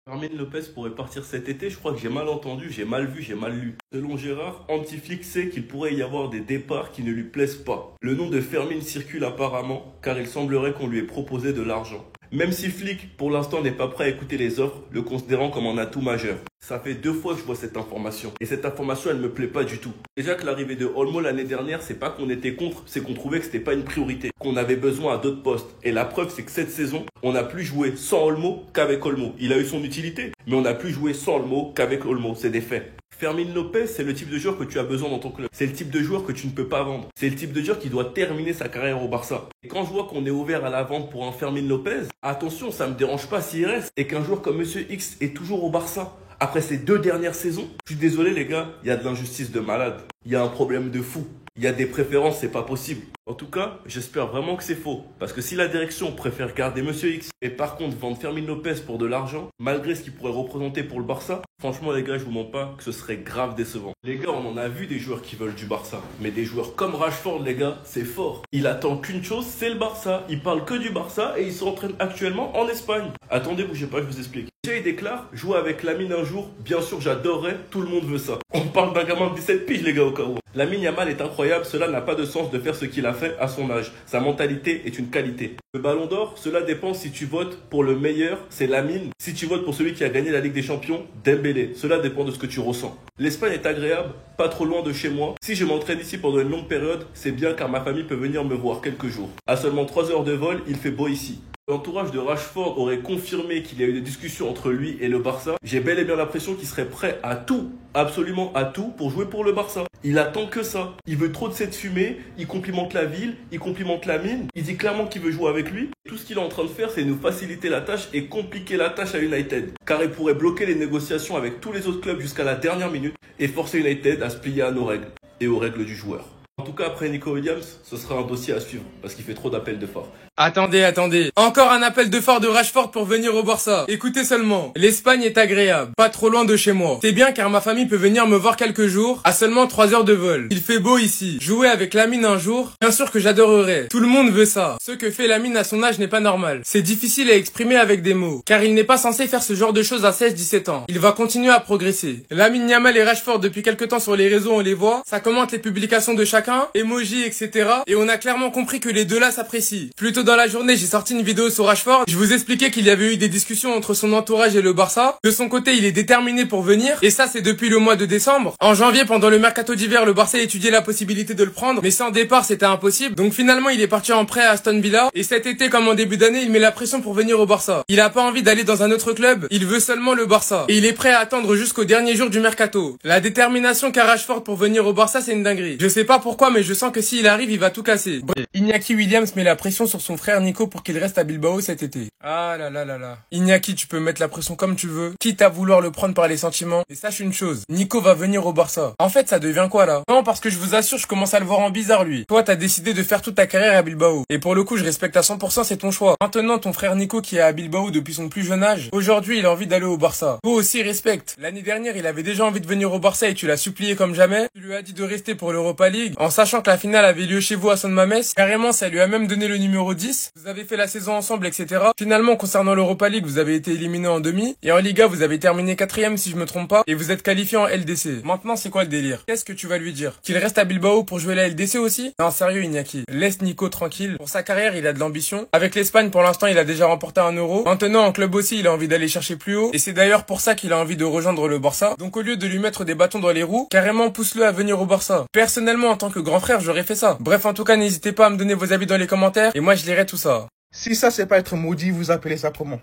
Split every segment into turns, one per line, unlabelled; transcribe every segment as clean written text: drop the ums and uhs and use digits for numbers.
Fermin Lopez pourrait partir cet été, je crois que j'ai mal entendu, j'ai mal vu, j'ai mal lu. Selon Gérard, Antiflick sait qu'il pourrait y avoir des départs qui ne lui plaisent pas. Le nom de Fermin circule apparemment, car il semblerait qu'on lui ait proposé de l'argent. Même si Flick, pour l'instant, n'est pas prêt à écouter les offres, le considérant comme un atout majeur. Ça fait 2 fois que je vois cette information. Et cette information, elle me plaît pas du tout. Déjà que l'arrivée de Olmo l'année dernière, c'est pas qu'on était contre, c'est qu'on trouvait que c'était pas une priorité. Qu'on avait besoin à d'autres postes. Et la preuve, c'est que cette saison, on n'a plus joué sans Olmo qu'avec Olmo. Il a eu son utilité, mais on n'a plus joué sans Olmo qu'avec Olmo. C'est des faits. Fermin Lopez, c'est le type de joueur que tu as besoin dans ton club. C'est le type de joueur que tu ne peux pas vendre. C'est le type de joueur qui doit terminer sa carrière au Barça. Et quand je vois qu'on est ouvert à la vente pour un Fermin Lopez, attention, ça me dérange pas s'il reste. Et qu'un joueur comme Monsieur X est toujours au Barça. Après ces 2 dernières saisons, je suis désolé les gars, il y a de l'injustice de malade. Il y a un problème de fou. Il y a des préférences, c'est pas possible. En tout cas, j'espère vraiment que c'est faux. Parce que si la direction préfère garder Monsieur X et par contre vendre Fermin Lopez pour de l'argent, malgré ce qu'il pourrait représenter pour le Barça, franchement les gars, je vous mens pas que ce serait grave décevant. Les gars, on en a vu des joueurs qui veulent du Barça. Mais des joueurs comme Rashford, les gars, c'est fort. Il attend qu'une chose, c'est le Barça. Il parle que du Barça et il s'entraîne actuellement en Espagne. Attendez, bougez pas, je vous explique. Déjà, il déclare, jouer avec Lamine un jour, bien sûr j'adorerais, tout le monde veut ça. On parle d'un gamin de 17 piges les gars au cas où. Lamine Yamal est incroyable, cela n'a pas de sens de faire ce qu'il a fait à son âge. Sa mentalité est une qualité. Le Ballon d'Or, cela dépend si tu votes pour le meilleur, c'est Lamine. Si tu votes pour celui qui a gagné la Ligue des Champions, Dembélé. Cela dépend de ce que tu ressens. L'Espagne est agréable, pas trop loin de chez moi. Si je m'entraîne ici pendant une longue période, c'est bien car ma famille peut venir me voir quelques jours. À seulement 3 heures de vol, il fait beau ici. L'entourage de Rashford aurait confirmé qu'il y a eu des discussions entre lui et le Barça. J'ai bel et bien l'impression qu'il serait prêt à tout, absolument à tout, pour jouer pour le Barça. Il attend que ça. Il veut trop de cette fumée, il complimente la ville, il complimente Lamine, il dit clairement qu'il veut jouer avec lui. Tout ce qu'il est en train de faire, c'est nous faciliter la tâche et compliquer la tâche à United. Car il pourrait bloquer les négociations avec tous les autres clubs jusqu'à la dernière minute et forcer United à se plier à nos règles et aux règles du joueur. En tout cas, après Nico Williams, ce sera un dossier à suivre parce qu'il fait trop d'appels de phare.
Attendez. Encore un appel de phare de Rashford pour venir au Barça. Écoutez seulement. L'Espagne est agréable. Pas trop loin de chez moi. C'est bien car ma famille peut venir me voir quelques jours à seulement 3 heures de vol. Il fait beau ici. Jouer avec Lamine un jour, bien sûr que j'adorerais. Tout le monde veut ça. Ce que fait Lamine à son âge n'est pas normal. C'est difficile à exprimer avec des mots. Car il n'est pas censé faire ce genre de choses à 16-17 ans. Il va continuer à progresser. Lamine Yamal et Rashford depuis quelques temps sur les réseaux on les voit. Ça commente les publications de chacun, emojis, etc. Et on a clairement compris que les deux là s'apprécient. Plutôt dans la journée, j'ai sorti une vidéo sur Rashford. Je vous expliquais qu'il y avait eu des discussions entre son entourage et le Barça. De son côté, il est déterminé pour venir. Et ça, c'est depuis le mois de décembre. En janvier, pendant le mercato d'hiver, le Barça étudiait la possibilité de le prendre. Mais sans départ, c'était impossible. Donc finalement, il est parti en prêt à Aston Villa. Et cet été, comme en début d'année, il met la pression pour venir au Barça. Il a pas envie d'aller dans un autre club. Il veut seulement le Barça. Et il est prêt à attendre jusqu'au dernier jour du mercato. La détermination qu'a Rashford pour venir au Barça, c'est une dinguerie. Je sais pas pourquoi, mais je sens que s'il arrive, il va tout casser. Iñaki Williams met la pression sur son frère Nico pour qu'il reste à Bilbao cet été. Ah là là là là. Iñaki, tu peux mettre la pression comme tu veux, quitte à vouloir le prendre par les sentiments. Et sache une chose, Nico va venir au Barça. En fait, ça devient quoi là? Non, parce que je vous assure, je commence à le voir en bizarre lui. Toi, t'as décidé de faire toute ta carrière à Bilbao. Et pour le coup, je respecte à 100%, c'est ton choix. Maintenant, ton frère Nico qui est à Bilbao depuis son plus jeune âge, aujourd'hui, il a envie d'aller au Barça. Toi aussi, respecte. L'année dernière, il avait déjà envie de venir au Barça et tu l'as supplié comme jamais. Tu lui as dit de rester pour l'Europa League, en sachant que la finale avait lieu chez vous à San Mamés. Carrément, ça lui a même donné le numéro 10. Vous avez fait la saison ensemble, etc. Finalement, concernant l'Europa League, vous avez été éliminé en demi. Et en Liga, vous avez terminé 4ème si je me trompe pas. Et vous êtes qualifié en LDC. Maintenant, c'est quoi le délire? Qu'est-ce que tu vas lui dire? Qu'il reste à Bilbao pour jouer la LDC aussi? Non, sérieux, Iñaki. Laisse Nico tranquille. Pour sa carrière, il a de l'ambition. Avec l'Espagne, pour l'instant, il a déjà remporté un Euro. Maintenant, en club aussi, il a envie d'aller chercher plus haut. Et c'est d'ailleurs pour ça qu'il a envie de rejoindre le Barça. Donc au lieu de lui mettre des bâtons dans les roues, carrément pousse-le à venir au Barça. Personnellement, en tant que grand frère, j'aurais fait ça. Bref, en tout cas, n'hésitez pas à me donner vos avis dans les commentaires. Et moi, je lirai tout ça.
Si ça, c'est pas être maudit, vous appelez ça comment?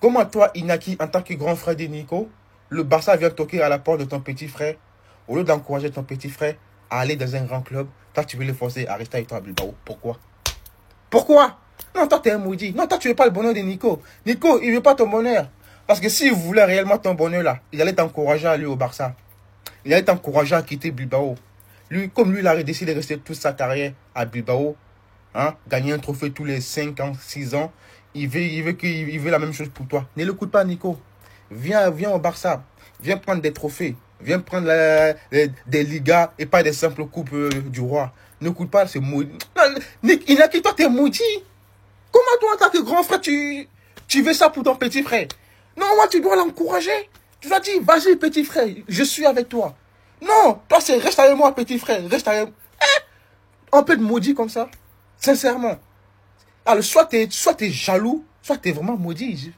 Comment toi, Iñaki, en tant que grand frère de Nico, le Barça vient toquer à la porte de ton petit frère, au lieu d'encourager ton petit frère à aller dans un grand club, toi, tu veux le forcer à rester avec toi à Bilbao. Pourquoi? Pourquoi? Non, toi, t'es un maudit. Non, toi, tu veux pas le bonheur de Nico. Nico, il veut pas ton bonheur. Parce que s'il voulait réellement ton bonheur, là, il allait t'encourager à aller au Barça. Il allait t'encourager à quitter Bilbao. Lui, comme lui, il a décidé de rester toute sa carrière à Bilbao, hein, gagner un trophée tous les 5 ans, 6 ans. Il veut la même chose pour toi. Ne l'écoute pas, Nico. Viens au Barça. Viens prendre des trophées. Viens prendre des ligas et pas des simples coupes du roi. N'écoute pas ce maudit. Iñaki, toi, t'es maudit. Comment toi, en tant que grand frère, tu veux ça pour ton petit frère? Non, moi, tu dois l'encourager. Tu dois dire, vas-y, petit frère, je suis avec toi. Non, toi, c'est reste avec moi, petit frère, reste avec moi. Un peu de maudit comme ça. Sincèrement. Alors, soit t'es jaloux, soit t'es vraiment maudit.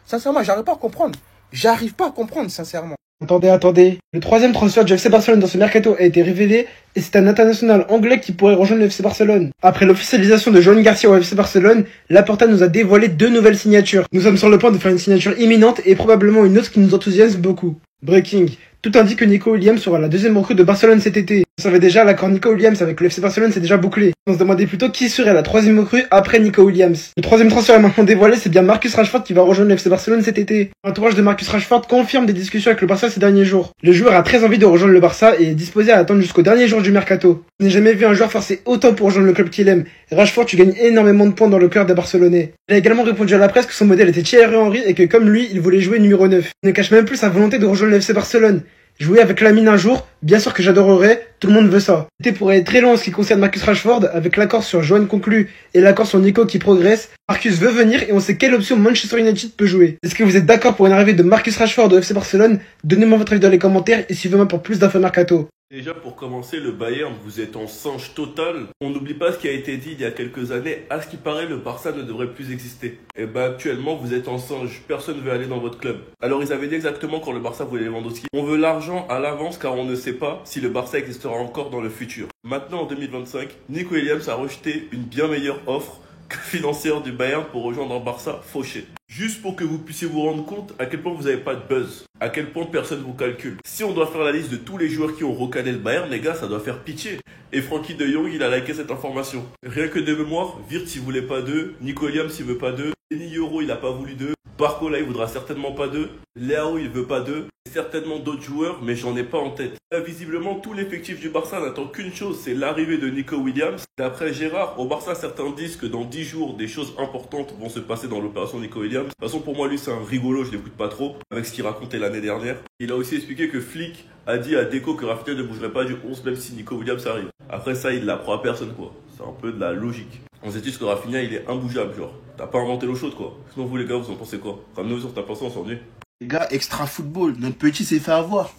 Sincèrement, j'arrive pas à comprendre. J'arrive pas à comprendre, sincèrement.
Attendez. Le troisième transfert du FC Barcelone dans ce mercato a été révélé et c'est un international anglais qui pourrait rejoindre le FC Barcelone. Après l'officialisation de Joan Garcia au FC Barcelone, Laporta nous a dévoilé 2 nouvelles signatures. Nous sommes sur le point de faire une signature imminente et probablement une autre qui nous enthousiasme beaucoup. Breaking. Tout indique que Nico Williams sera la deuxième recrue de Barcelone cet été. Vous savez déjà, l'accord Nico Williams avec le FC Barcelone c'est déjà bouclé. On se demandait plutôt qui serait la troisième recrue après Nico Williams. Le troisième transfert est maintenant dévoilé, c'est bien Marcus Rashford qui va rejoindre le FC Barcelone cet été. L'entourage de Marcus Rashford confirme des discussions avec le Barça ces derniers jours. Le joueur a très envie de rejoindre le Barça et est disposé à attendre jusqu'au dernier jour du mercato. Je n'ai jamais vu un joueur forcer autant pour rejoindre le club qu'il aime. Rashford, tu gagnes énormément de points dans le cœur des Barcelonais. Il a également répondu à la presse que son modèle était Thierry Henry et que comme lui, il voulait jouer numéro 9. Il ne cache même plus sa volonté de rejoindre le FC Barcelone. Jouer avec Lamine un jour, bien sûr que j'adorerais, tout le monde veut ça. L'été pourrait être très long en ce qui concerne Marcus Rashford, avec l'accord sur Joan conclu et l'accord sur Nico qui progresse. Marcus veut venir et on sait quelle option Manchester United peut jouer. Est-ce que vous êtes d'accord pour une arrivée de Marcus Rashford au FC Barcelone? Donnez-moi votre avis dans les commentaires et suivez-moi pour plus d'infos mercato.
Déjà, pour commencer, le Bayern, vous êtes en singe total. On n'oublie pas ce qui a été dit il y a quelques années. À ce qui paraît, le Barça ne devrait plus exister. Et actuellement, vous êtes en singe. Personne ne veut aller dans votre club. Alors, ils avaient dit exactement quand le Barça voulait Lewandowski. On veut l'argent à l'avance car on ne sait pas si le Barça existera encore dans le futur. Maintenant, en 2025, Nico Williams a rejeté une bien meilleure offre financière du Bayern pour rejoindre un Barça fauché. Juste pour que vous puissiez vous rendre compte à quel point vous n'avez pas de buzz, à quel point personne vous calcule. Si on doit faire la liste de tous les joueurs qui ont recalé le Bayern, les gars, ça doit faire pitié. Et Frankie de Jong, il a liké cette information. Rien que de mémoire, Wirtz il voulait pas d'eux, Nico Williams il veut pas d'eux, Denis Euro il a pas voulu d'eux, Barcola il voudra certainement pas d'eux, Leao il veut pas d'eux, certainement d'autres joueurs, mais j'en ai pas en tête. Là, visiblement, tout l'effectif du Barça n'attend qu'une chose, c'est l'arrivée de Nico Williams. D'après Gérard, au Barça, certains disent que dans 10 jours, des choses importantes vont se passer dans l'opération Nico Williams. De toute façon, pour moi, lui, c'est un rigolo, je l'écoute pas trop, avec ce qu'il racontait l'année dernière. Il a aussi expliqué que Flick a dit à Deco que Rafinha ne bougerait pas du 11 même si Nico Williams arrive. Après ça, il l'apprend à personne, quoi. C'est un peu de la logique. On s'est dit que Rafinha, il est imbougeable, genre. T'as pas inventé l'eau chaude, quoi. Sinon, vous, les gars, vous en pensez quoi? Ramenez-nous sur ta pensée, on s'ennuie.
Les gars, extra football, notre petit s'est fait avoir.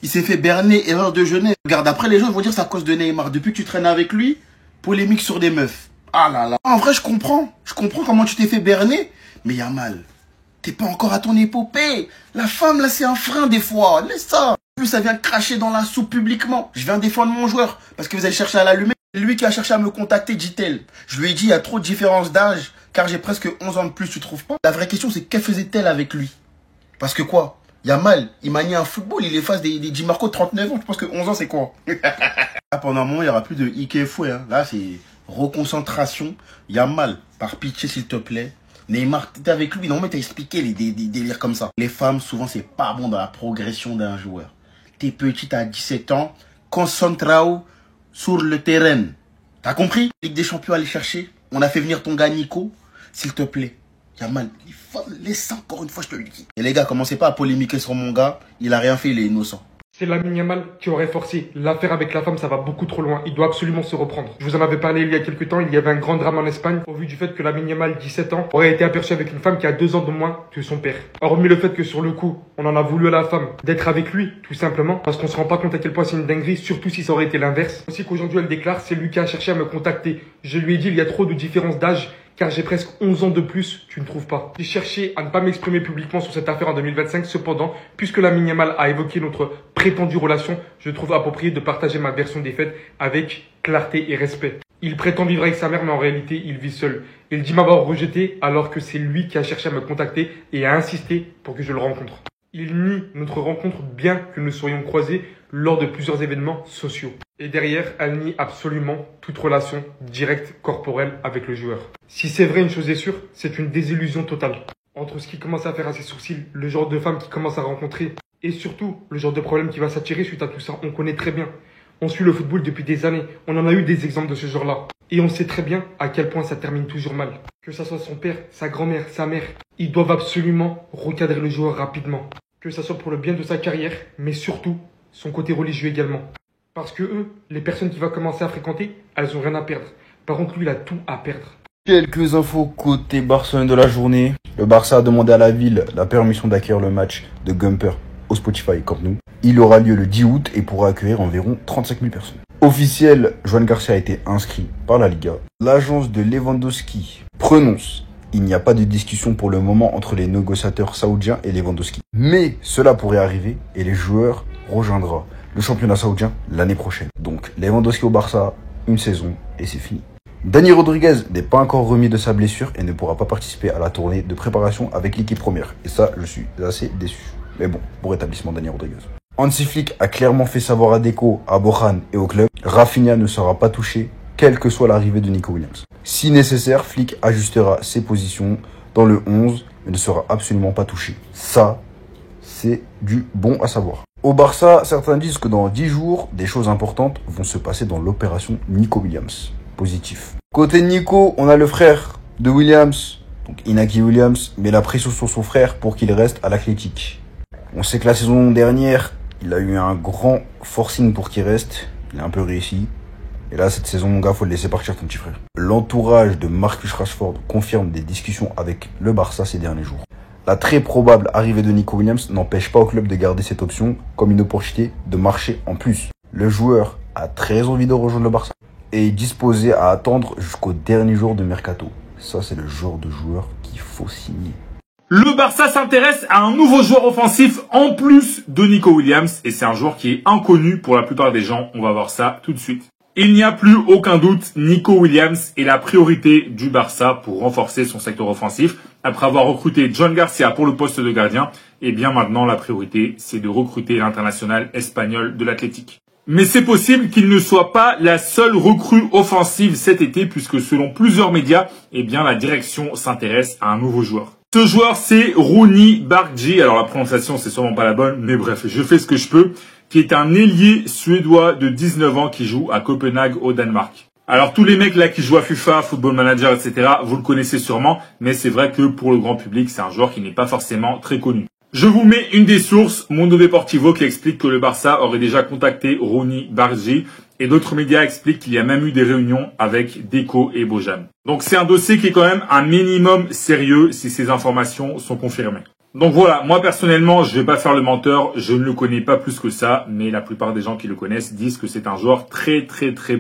Il s'est fait berner, erreur de jeunesse. Regarde, après les gens vont dire c'est à cause de Neymar. Depuis que tu traînes avec lui, polémique sur des meufs. Ah là là. En vrai, je comprends. Je comprends comment tu t'es fait berner. Mais Yamal, t'es pas encore à ton épopée. La femme, là, c'est un frein des fois. Laisse ça. En plus, ça vient cracher dans la soupe publiquement. Je viens défendre mon joueur parce que vous allez chercher à l'allumer. C'est lui qui a cherché à me contacter, dit-elle. Je lui ai dit, il y a trop de différence d'âge, car j'ai presque 11 ans de plus, tu trouves pas? La vraie question, c'est que faisait-elle avec lui? Parce que quoi? Yamal, il manie un football, il efface des Di Marco de 39 ans. Tu penses que 11 ans, c'est quoi? Là, pendant un moment, il n'y aura plus de Ike Fouet. Hein. Là, c'est reconcentration. Yamal, par pitié, s'il te plaît. Neymar, t'es avec lui. Non, mais t'as expliqué des délires comme ça. Les femmes, souvent, c'est pas bon dans la progression d'un joueur. T'es petit, t'as 17 ans. Concentrao sur le terrain. T'as compris? Ligue des Champions, aller chercher. On a fait venir ton gars Nico. S'il te plaît. Yamal, laisse encore une fois, je te le dis. Et les gars, commencez pas à polémiquer sur mon gars. Il a rien fait, il est innocent.
C'est Lamine Yamal qui aurait forcé. L'affaire avec la femme, ça va beaucoup trop loin. Il doit absolument se reprendre. Je vous en avais parlé il y a quelques temps. Il y avait un grand drame en Espagne au vu du fait que Lamine Yamal, 17 ans, aurait été aperçu avec une femme qui a 2 ans de moins que son père. Hormis le fait que sur le coup, on en a voulu à la femme d'être avec lui, tout simplement, parce qu'on se rend pas compte à quel point c'est une dinguerie, surtout si ça aurait été l'inverse. Aussi qu'aujourd'hui, elle déclare, c'est lui qui a cherché à me contacter. Je lui ai dit, il y a trop de différence d'âge. Car j'ai presque 11 ans de plus, tu ne trouves pas. J'ai cherché à ne pas m'exprimer publiquement sur cette affaire en 2025. Cependant, puisque Lamine Yamal a évoqué notre prétendue relation, je trouve approprié de partager ma version des faits avec clarté et respect. Il prétend vivre avec sa mère, mais en réalité, il vit seul. Il dit m'avoir rejeté alors que c'est lui qui a cherché à me contacter et a insisté pour que je le rencontre. Il nie notre rencontre bien que nous soyons croisés lors de plusieurs événements sociaux. Et derrière, elle nie absolument toute relation directe corporelle avec le joueur. Si c'est vrai, une chose est sûre, c'est une désillusion totale. Entre ce qu'il commence à faire à ses sourcils, le genre de femme qu'il commence à rencontrer, et surtout, le genre de problème qui va s'attirer suite à tout ça, on connaît très bien. On suit le football depuis des années, on en a eu des exemples de ce genre-là. Et on sait très bien à quel point ça termine toujours mal. Que ça soit son père, sa grand-mère, sa mère, ils doivent absolument recadrer le joueur rapidement. Que ça soit pour le bien de sa carrière, mais surtout, son côté religieux également. Parce que eux, les personnes qu'il va commencer à fréquenter, elles ont rien à perdre. Par contre, lui, il a tout à perdre.
Quelques infos côté Barcelone de la journée. Le Barça a demandé à la ville la permission d'accueillir le match de Gumper au Spotify Camp Nou. Il aura lieu le 10 août et pourra accueillir environ 35 000 personnes. Officiel, Joan Garcia a été inscrit par la Liga. L'agence de Lewandowski prononce: il n'y a pas de discussion pour le moment entre les négociateurs saoudiens et Lewandowski. Mais cela pourrait arriver et les joueurs rejoindront le championnat saoudien l'année prochaine. Donc Lewandowski au Barça, une saison et c'est fini. Dani Rodriguez n'est pas encore remis de sa blessure et ne pourra pas participer à la tournée de préparation avec l'équipe première. Et ça, je suis assez déçu. Mais bon, bon rétablissement Dani Rodriguez. Hansi Flick a clairement fait savoir à Deco, à Bojan et au club: Rafinha ne sera pas touché, quelle que soit l'arrivée de Nico Williams. Si nécessaire, Flick ajustera ses positions dans le 11, mais ne sera absolument pas touché. Ça, c'est du bon à savoir. Au Barça, certains disent que dans 10 jours, des choses importantes vont se passer dans l'opération Nico Williams. Positif. Côté Nico, on a le frère de Williams, donc Inaki Williams, met la pression sur son frère pour qu'il reste à l'Athletic. On sait que la saison dernière, il a eu un grand forcing pour qu'il reste. Il a un peu réussi. Et là, cette saison, mon gars, faut le laisser partir, ton petit frère. L'entourage de Marcus Rashford confirme des discussions avec le Barça ces derniers jours. La très probable arrivée de Nico Williams n'empêche pas au club de garder cette option comme une opportunité de marché en plus. Le joueur a très envie de rejoindre le Barça et est disposé à attendre jusqu'au dernier jour de mercato. Ça, c'est le genre de joueur qu'il faut signer.
Le Barça s'intéresse à un nouveau joueur offensif en plus de Nico Williams et c'est un joueur qui est inconnu pour la plupart des gens. On va voir ça tout de suite. Il n'y a plus aucun doute, Nico Williams est la priorité du Barça pour renforcer son secteur offensif. Après avoir recruté Joan Garcia pour le poste de gardien, et bien maintenant la priorité c'est de recruter l'international espagnol de l'Athletic. Mais c'est possible qu'il ne soit pas la seule recrue offensive cet été puisque selon plusieurs médias, eh bien la direction s'intéresse à un nouveau joueur. Ce joueur c'est Rooney Bargi, alors la prononciation c'est sûrement pas la bonne, mais bref, je fais ce que je peux, qui est un ailier suédois de 19 ans qui joue à Copenhague au Danemark. Alors tous les mecs là qui jouent à FIFA, Football Manager, etc., vous le connaissez sûrement, mais c'est vrai que pour le grand public, c'est un joueur qui n'est pas forcément très connu. Je vous mets une des sources, Mundo Deportivo, qui explique que le Barça aurait déjà contacté Rooney Bargi, et d'autres médias expliquent qu'il y a même eu des réunions avec Deco et Bojan. Donc c'est un dossier qui est quand même un minimum sérieux si ces informations sont confirmées. Donc voilà, moi personnellement, je vais pas faire le menteur, je ne le connais pas plus que ça, mais la plupart des gens qui le connaissent disent que c'est un joueur très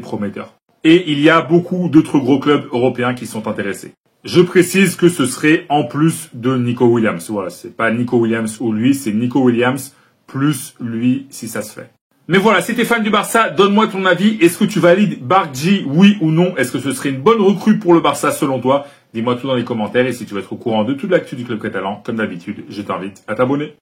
prometteur. Et il y a beaucoup d'autres gros clubs européens qui sont intéressés. Je précise que ce serait en plus de Nico Williams. Voilà, c'est pas Nico Williams ou lui, c'est Nico Williams plus lui si ça se fait. Mais voilà, si t'es fan du Barça, donne-moi ton avis. Est-ce que tu valides Bargi, oui ou non? Est-ce que ce serait une bonne recrue pour le Barça selon toi? Dis-moi tout dans les commentaires et si tu veux être au courant de toute l'actu du club catalan, comme d'habitude, je t'invite à t'abonner.